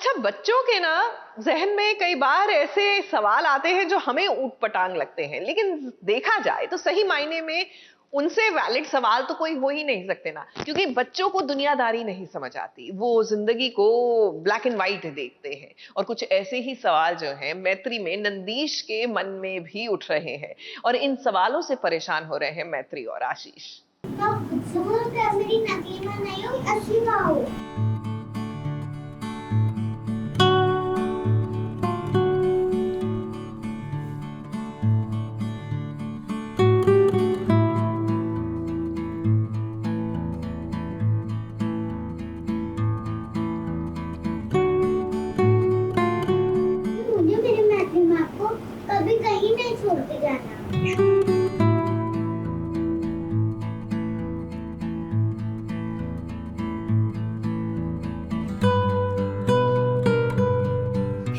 अच्छा, बच्चों के ना जहन में कई बार ऐसे सवाल आते हैं जो हमें ऊटपटांग लगते हैं, लेकिन देखा जाए तो सही मायने में उनसे वैलिड सवाल तो कोई हो ही नहीं सकते ना, क्योंकि बच्चों को दुनियादारी नहीं समझ आती, वो जिंदगी को ब्लैक एंड व्हाइट देखते हैं। और कुछ ऐसे ही सवाल जो हैं मैत्री में नंदीश के मन में भी उठ रहे हैं, और इन सवालों से परेशान हो रहे हैं मैत्री और आशीष। मेरी नकली मां नहीं हो, असली मां हो। कभी कहीं नहीं छोड़ के जाना।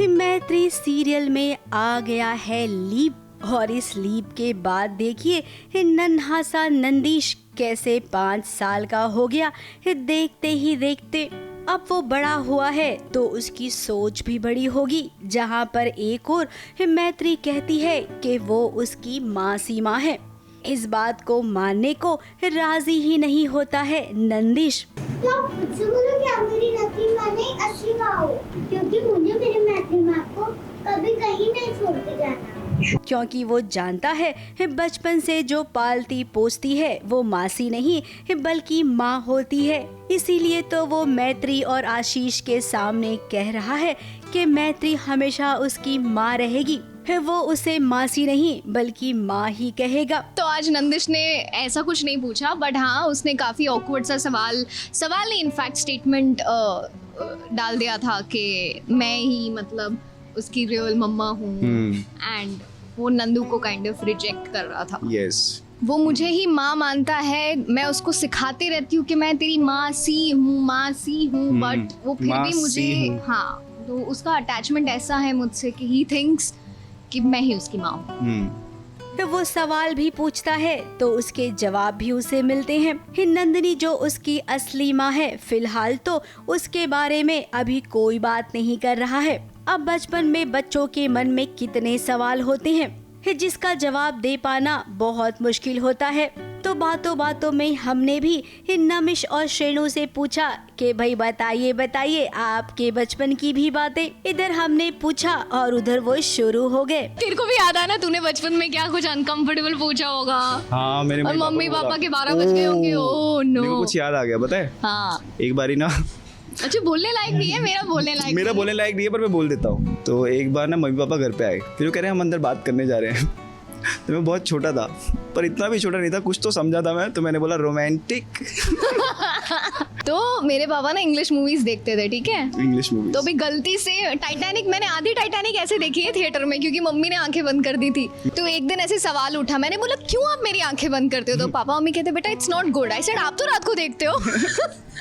मैत्री सीरियल में आ गया है लीप, और इस लीप के बाद देखिए नन्हा सा नंदीश कैसे 5 साल का हो गया। देखते ही देखते अब वो बड़ा हुआ है तो उसकी सोच भी बड़ी होगी। जहाँ पर एक और मैत्री कहती है कि वो उसकी मासी माँ है, इस बात को मानने को राजी ही नहीं होता है नंदीश। तो मुझसे बोलो कि आप मेरी नकली माँ नहीं, असली माँ हो, क्योंकि मुझे मेरी मैत्री माँ को कभी कहीं नहीं छोड़ के जाना। क्योंकि वो जानता है बचपन से जो पालती पोसती है वो मासी नहीं बल्कि माँ होती है। इसीलिए तो वो मैत्री और आशीष के सामने कह रहा है कि मैत्री हमेशा उसकी माँ रहेगी, वो उसे मासी नहीं बल्कि माँ ही कहेगा। तो आज नंदिश ने ऐसा कुछ नहीं पूछा, बट हाँ उसने काफी ऑकवर्ड सा सवाल नहीं इनफैक्ट स्टेटमेंट डाल दिया था कि मैं ही मतलब उसकी रियल मम्मा हूँ, एंड वो नंदू को काइंड ऑफ रिजेक्ट कर रहा था। यस, वो मुझे ही माँ मानता है, मैं उसको सिखाती रहती हूँ कि मैं तेरी मासी हूँ, बट वो फिर भी मुझे, हाँ, तो उसका अटैचमेंट ऐसा है मुझसे कि ही थिंक्स कि मैं ही उसकी माँ हूँ। तो वो सवाल भी पूछता है तो उसके जवाब भी उसे मिलते हैं। नंदिनी जो उसकी असली माँ है, फिलहाल तो उसके बारे में अभी कोई बात नहीं कर रहा है। अब बचपन में बच्चों के मन में कितने सवाल होते हैं जिसका जवाब दे पाना बहुत मुश्किल होता है। तो बातों बातों में हमने भी नमिश और श्रेणु से पूछा कि भाई बताइए आपके बचपन की भी बातें। इधर हमने पूछा और उधर वो शुरू हो गए। तेरे को भी याद है ना, तूने बचपन में क्या कुछ अनकंफर्टेबल पूछा होगा? हाँ, मेरे मम्मी पापा के 12 बज गए होंगे। ओह नो, मेरे को कुछ याद आ गया, पता है? हाँ, एक बारी ना, अच्छा बोलने लायक नहीं है, मेरा बोलने लायक नहीं है, पर मैं बोल देता हूँ। तो एक बार ना मम्मी पापा घर पे आए, फिर वो कह रहे हैं हम अंदर बात करने जा रहे हैं। तो मैं बहुत छोटा था, पर इतना भी छोटा नहीं था, कुछ तो समझा था मैं, तो मैंने बोला रोमांटिक। तो मेरे पापा ना इंग्लिश मूवीज देखते थे, ठीक है? English movies. तो भी गलती से टाइटैनिक, मैंने आधी टाइटैनिक ऐसे देखी है थिएटर में क्योंकि मम्मी ने आंखें बंद कर दी थी। तो एक दिन ऐसे सवाल उठा, मैंने बोला क्यों आप मेरी आंखें बंद करते हो? तो पापा मम्मी कहते बेटा it's not good. I said आप तो रात को देखते हो।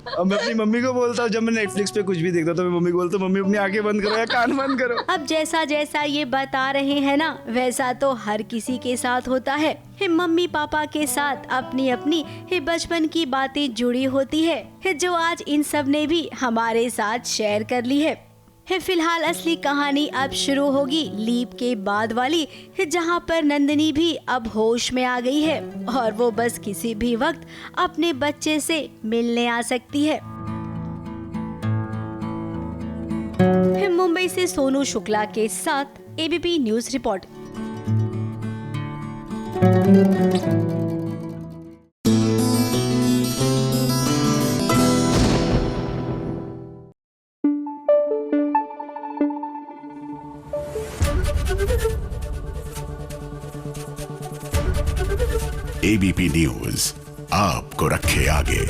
अब मैं अपनी मम्मी को बोलता हूँ, जब मैं नेटफ्लिक्स पे कुछ भी देखता तो मैं मम्मी को बोलता हूँ मम्मी अपनी आंखें बंद करो या कान बंद करो। अब जैसा जैसा ये बता रहे हैं ना, वैसा तो हर किसी के साथ होता है। मम्मी पापा के साथ अपनी अपनी बचपन की बातें जुड़ी होती है जो आज इन सब ने भी हमारे साथ शेयर कर ली है। फिलहाल असली कहानी अब शुरू होगी लीप के बाद वाली, जहां पर नंदिनी भी अब होश में आ गई है और वो बस किसी भी वक्त अपने बच्चे से मिलने आ सकती है। मुंबई से सोनू शुक्ला के साथ ABP news report. ABP news आपको रखे आगे।